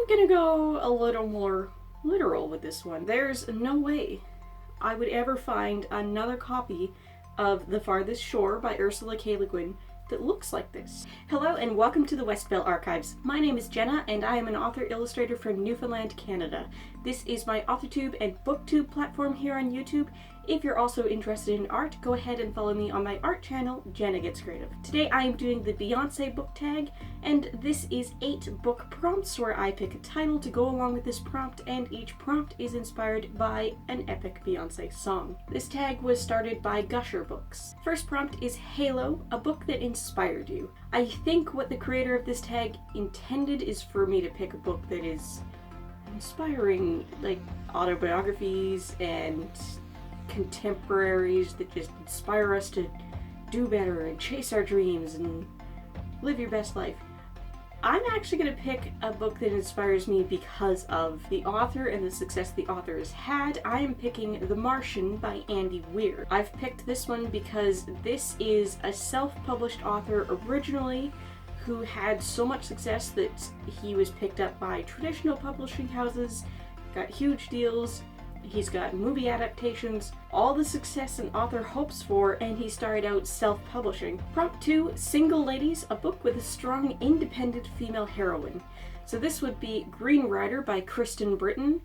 gonna go a little more literal with this one. There's no way I would ever find another copy of The Farthest Shore by Ursula K. Guin that looks like this. Hello and welcome to the Westveil Archives. My name is Jenna and I am an author-illustrator from Newfoundland, Canada. This is my AuthorTube and BookTube platform here on YouTube. If you're also interested in art, go ahead and follow me on my art channel, Jenna Gets Creative. Today I am doing the Beyoncé Book Tag, and this is 8 book prompts where I pick a title to go along with this prompt, and each prompt is inspired by an epic Beyoncé song. This tag was started by GusherBooks. First prompt is Halo, a book that inspired you. I think what the creator of this tag intended is for me to pick a book that is inspiring, like autobiographies and contemporaries that just inspire us to do better and chase our dreams and live your best life. I'm actually going to pick a book that inspires me because of the author and the success the author has had. I am picking The Martian by Andy Weir. I've picked this one because this is a self-published author originally who had so much success that he was picked up by traditional publishing houses, got huge deals. He's got movie adaptations, all the success an author hopes for, and he started out self-publishing. Prompt 2, Single Ladies, a book with a strong, independent female heroine. So this would be Green Rider by Kristen Britain.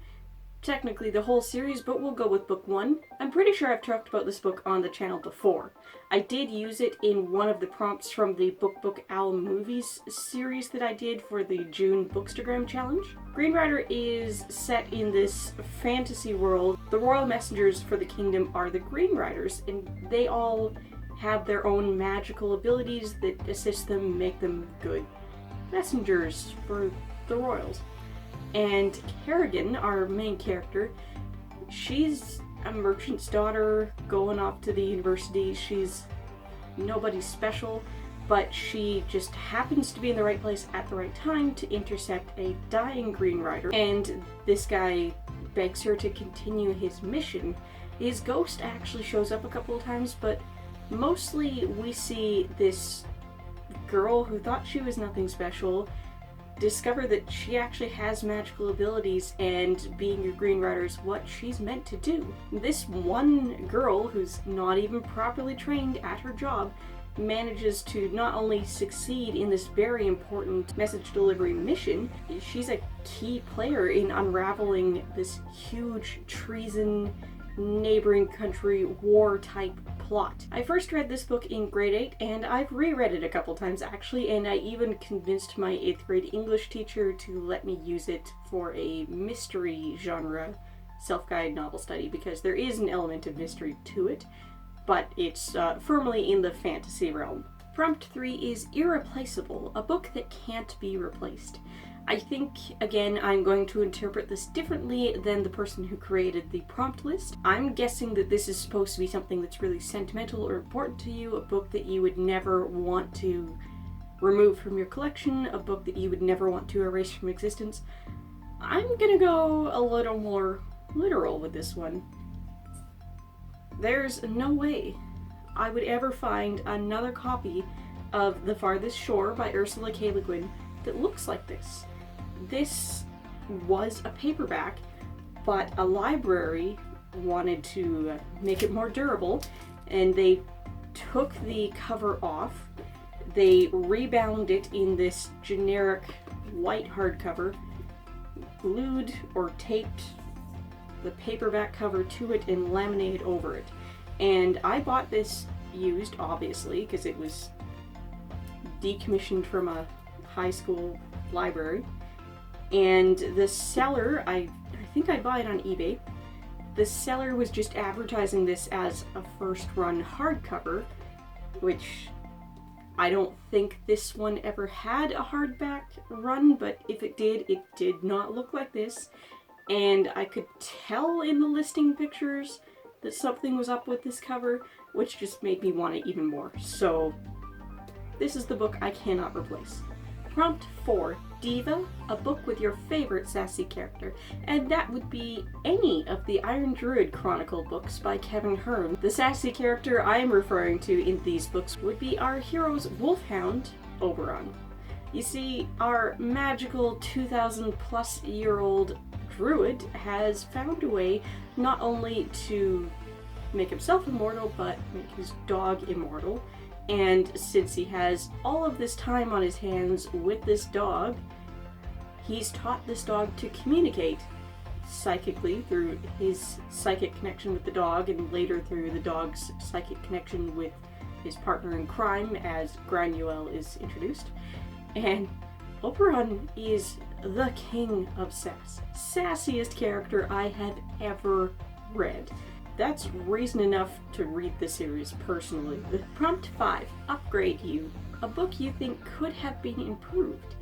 Technically the whole series, but we'll go with book 1. I'm pretty sure I've talked about this book on the channel before. I did use it in one of the prompts from the Book Owl Movies series that I did for the June Bookstagram challenge. Green Rider is set in this fantasy world. The royal messengers for the kingdom are the Green Riders, and they all have their own magical abilities that assist them, make them good messengers for the royals. And Kerrigan, our main character, she's a merchant's daughter going off to the university. She's nobody special, but she just happens to be in the right place at the right time to intercept a dying Green Rider. And this guy begs her to continue his mission. His ghost actually shows up a couple of times, but mostly we see this girl who thought she was nothing special discover that she actually has magical abilities, and being a Green Rider is what she's meant to do. This one girl, who's not even properly trained at her job, manages to not only succeed in this very important message delivery mission, she's a key player in unraveling this huge treason, neighboring country war type plot. I first read this book in grade 8, and I've reread it a couple times actually, and I even convinced my 8th grade English teacher to let me use it for a mystery genre self-guided novel study, because there is an element of mystery to it, but it's firmly in the fantasy realm. Prompt 3 is Irreplaceable, a book that can't be replaced. I think, again, I'm going to interpret this differently than the person who created the prompt list. I'm guessing that this is supposed to be something that's really sentimental or important to you, a book that you would never want to remove from your collection, a book that you would never want to erase from existence. I'm gonna go a little more literal with this one. There's no way I would ever find another copy of The Farthest Shore by Ursula K. Guin that looks like this. This was a paperback, but a library wanted to make it more durable, and they took the cover off, they rebound it in this generic white hardcover, glued or taped the paperback cover to it, and laminated over it. And I bought this used, obviously, because it was decommissioned from a high school library, and the seller, I think I bought it on eBay, the seller was just advertising this as a first run hardcover, which I don't think this one ever had a hardback run, but if it did not look like this, and I could tell in the listing pictures that something was up with this cover, which just made me want it even more. So this is the book I cannot replace. Prompt 4, Diva, a book with your favorite Sassy character, and that would be any of the Iron Druid Chronicles books by Hearne. The Sassy character I am referring to in these books would be our hero's wolfhound, Oberon. You see, our magical 2,000+ year old druid has found a way not only to make himself immortal, but make his dog immortal. And since he has all of this time on his hands with this dog, he's taught this dog to communicate psychically through his psychic connection with the dog, and later through the dog's psychic connection with his partner in crime as Granuel is introduced. And Oberon is the king of sass. Sassiest character I have ever read. That's reason enough to read the series personally. Prompt 5, Upgrade You, a book you think could have been improved.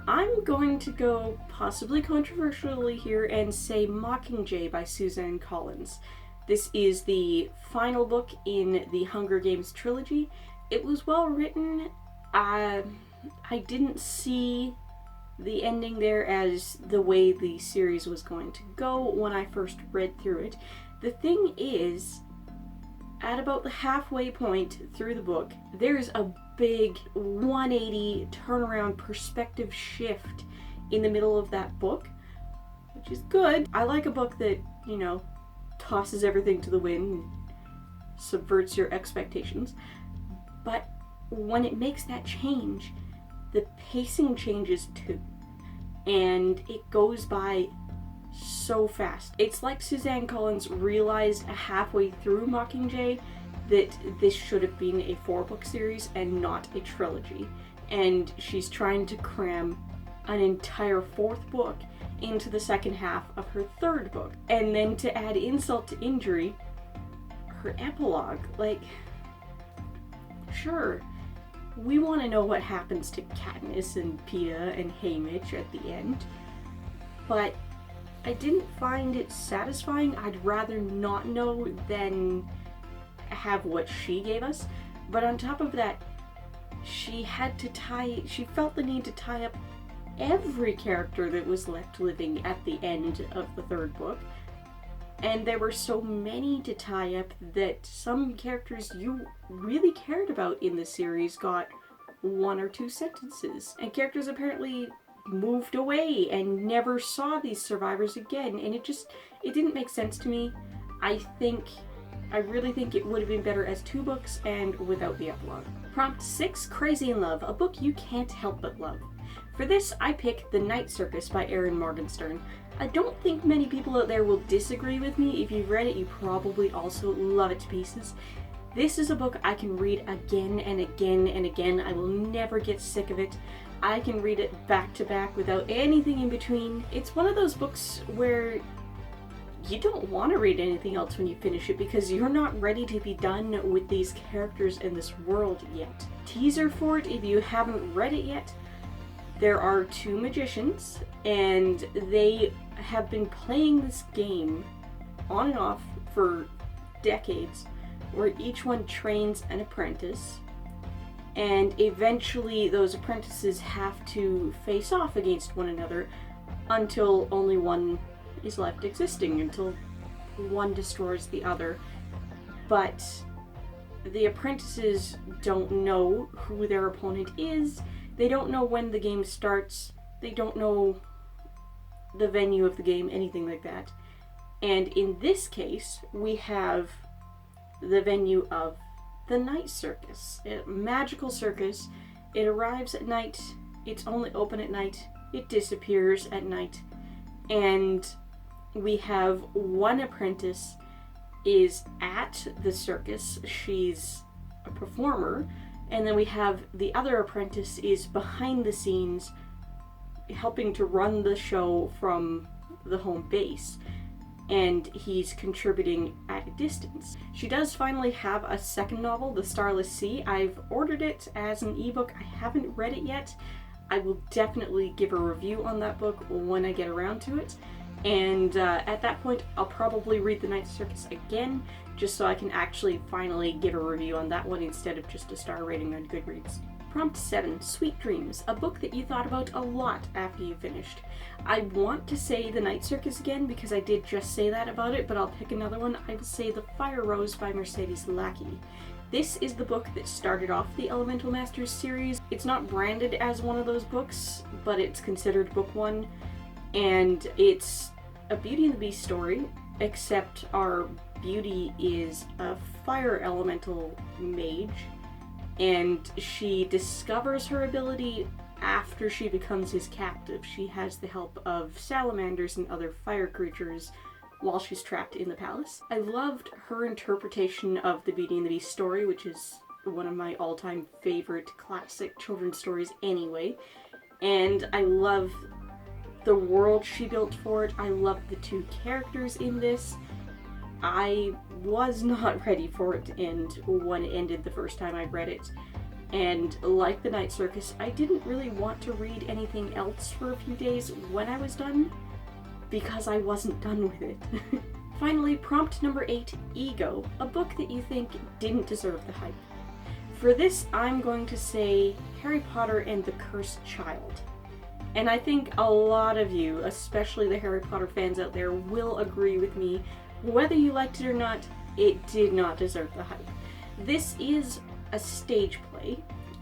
I'm going to go possibly controversially here and say Mockingjay by Suzanne Collins. This is the final book in the Hunger Games trilogy. It was well written. I didn't see the ending there as the way the series was going to go when I first read through it. The thing is, at about the halfway point through the book, there's a big 180 turnaround perspective shift in the middle of that book, which is good. I like a book that, tosses everything to the wind and subverts your expectations. But when it makes that change, the pacing changes too. And it goes by so fast. It's like Suzanne Collins realized halfway through Mockingjay that this should have been a 4-book series and not a trilogy. And she's trying to cram an entire 4th book into the second half of her 3rd book. And then to add insult to injury, her epilogue, sure, we want to know what happens to Katniss and Peeta and Haymitch at the end, but I didn't find it satisfying. I'd rather not know than have what she gave us. But on top of that, she felt the need to tie up every character that was left living at the end of the 3rd book. And there were so many to tie up that some characters you really cared about in the series got 1 or 2 sentences. And characters apparently moved away and never saw these survivors again. And it didn't make sense to me. I really think it would have been better as 2 books and without the epilogue. Prompt 6, Crazy in Love, a book you can't help but love. For this, I pick The Night Circus by Erin Morgenstern. I don't think many people out there will disagree with me. If you've read it, you probably also love it to pieces. This is a book I can read again and again and again. I will never get sick of it. I can read it back to back without anything in between. It's one of those books where you don't want to read anything else when you finish it because you're not ready to be done with these characters in this world yet. Teaser for it, if you haven't read it yet, there are 2 magicians, and they have been playing this game on and off for decades, where each one trains an apprentice, and eventually those apprentices have to face off against one another until only one is left existing, until one destroys the other. But the apprentices don't know who their opponent is. They don't know when the game starts. They don't know the venue of the game, anything like that. And in this case, we have the venue of the Night Circus. A magical circus. It arrives at night. It's only open at night. It disappears at night. And we have one apprentice is at the circus. She's a performer. And then we have the other apprentice is behind the scenes helping to run the show from the home base. And he's contributing at a distance. She does finally have a second novel, The Starless Sea. I've ordered it as an ebook. I haven't read it yet. I will definitely give a review on that book when I get around to it. And at that point, I'll probably read The Night Circus again, just so I can actually finally give a review on that one instead of just a star rating on Goodreads. Prompt 7, Sweet Dreams, a book that you thought about a lot after you finished. I want to say The Night Circus again because I did just say that about it, but I'll pick another one. I will say The Fire Rose by Mercedes Lackey. This is the book that started off the Elemental Masters series. It's not branded as one of those books, but it's considered book one, and it's a Beauty and the Beast story, except our Beauty is a fire elemental mage, and she discovers her ability after she becomes his captive. She has the help of salamanders and other fire creatures while she's trapped in the palace. I loved her interpretation of the Beauty and the Beast story, which is one of my all-time favorite classic children's stories anyway, and I love the world she built for it. I love the two characters in this. I was not ready for it to end when it ended the first time I read it. And like the Night Circus, I didn't really want to read anything else for a few days when I was done, because I wasn't done with it. Finally, prompt number 8, Ego, a book that you think didn't deserve the hype. For this, I'm going to say Harry Potter and the Cursed Child. And I think a lot of you, especially the Harry Potter fans out there, will agree with me. Whether you liked it or not, it did not deserve the hype. This is a stage play,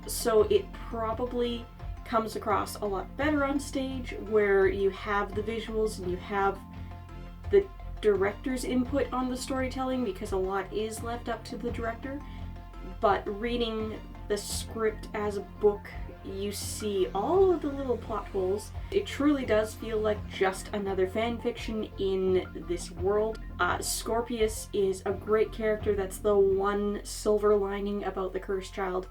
so it probably comes across a lot better on stage, where you have the visuals and you have the director's input on the storytelling, because a lot is left up to the director. But reading the script as a book, you see all of the little plot holes. It truly does feel like just another fan fiction in this world. Scorpius is a great character. That's the one silver lining about The Cursed Child.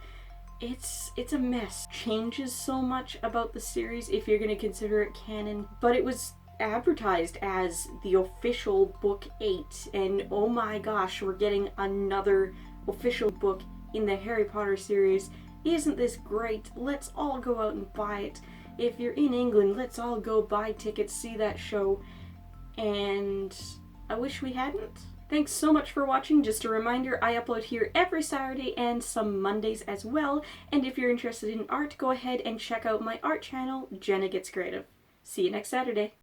It's a mess. Changes so much about the series if you're going to consider it canon, but it was advertised as the official book 8, and oh my gosh, we're getting another official book in the Harry Potter series. Isn't this great? Let's all go out and buy it. If you're in England, let's all go buy tickets, see that show. And I wish we hadn't. Thanks so much for watching. Just a reminder, I upload here every Saturday and some Mondays as well. And if you're interested in art, go ahead and check out my art channel, Jenna Gets Creative. See you next Saturday.